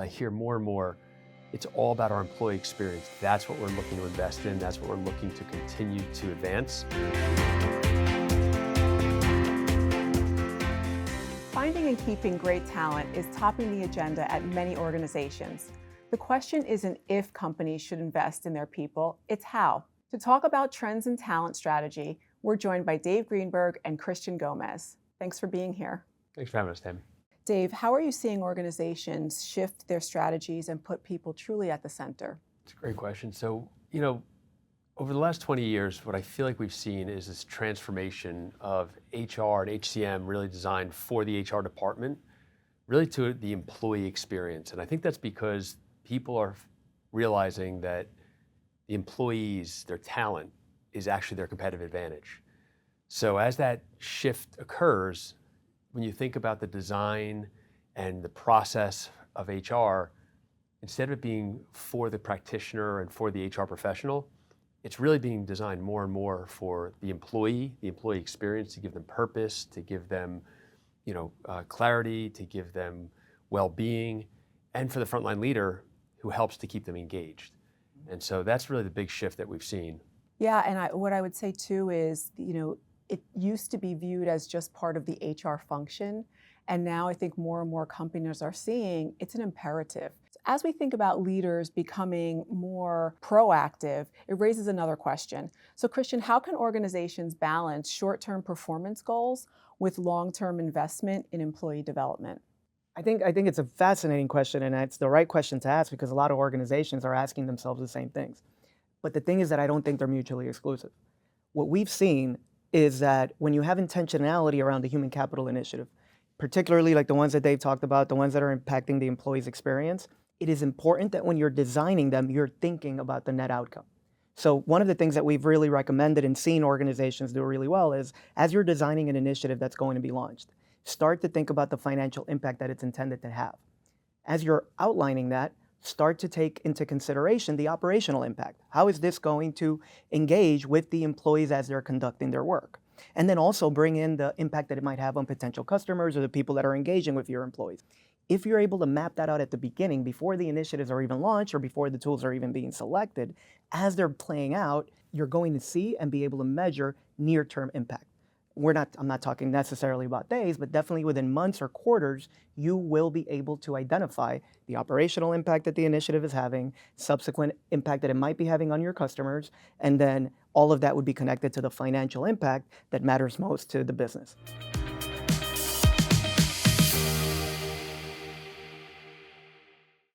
I hear more and more, it's all about our employee experience. That's what we're looking to invest in. That's what we're looking to continue to advance. Finding and keeping great talent is topping the agenda at many organizations. The question isn't if companies should invest in their people, it's how. To talk about trends in talent strategy, we're joined by Dave Greenberg and Christian Gomez. Thanks for being here. Thanks for having us, Tammy. Dave, how are you seeing organizations shift their strategies and put people truly at the center? It's a great question. So, over the last 20 years, what I feel like we've seen is this transformation of HR and HCM really designed for the HR department, really to the employee experience. And I think that's because people are realizing that the employees, their talent, is actually their competitive advantage. So as that shift occurs, when you think about the design and the process of HR, instead of it being for the practitioner and for the HR professional, it's really being designed more and more for the employee experience, to give them purpose, to give them clarity, to give them well-being, and for the frontline leader who helps to keep them engaged. And so that's really the big shift that we've seen. Yeah, and what I would say too is, it used to be viewed as just part of the HR function, and now I think more and more companies are seeing it's an imperative. As we think about leaders becoming more proactive, it raises another question. So Christian, how can organizations balance short-term performance goals with long-term investment in employee development? I think it's a fascinating question, and it's the right question to ask because a lot of organizations are asking themselves the same things. But the thing is that I don't think they're mutually exclusive. What we've seen is that when you have intentionality around the human capital initiative, particularly like the ones that Dave talked about, the ones that are impacting the employee's experience, it is important that when you're designing them, you're thinking about the net outcome. So one of the things that we've really recommended and seen organizations do really well is, as you're designing an initiative that's going to be launched, start to think about the financial impact that it's intended to have. As you're outlining that, start to take into consideration the operational impact. How is this going to engage with the employees as they're conducting their work? And then also bring in the impact that it might have on potential customers or the people that are engaging with your employees. If you're able to map that out at the beginning, before the initiatives are even launched or before the tools are even being selected, as they're playing out, you're going to see and be able to measure near-term impact. I'm not talking necessarily about days, but definitely within months or quarters, you will be able to identify the operational impact that the initiative is having, subsequent impact that it might be having on your customers, and then all of that would be connected to the financial impact that matters most to the business.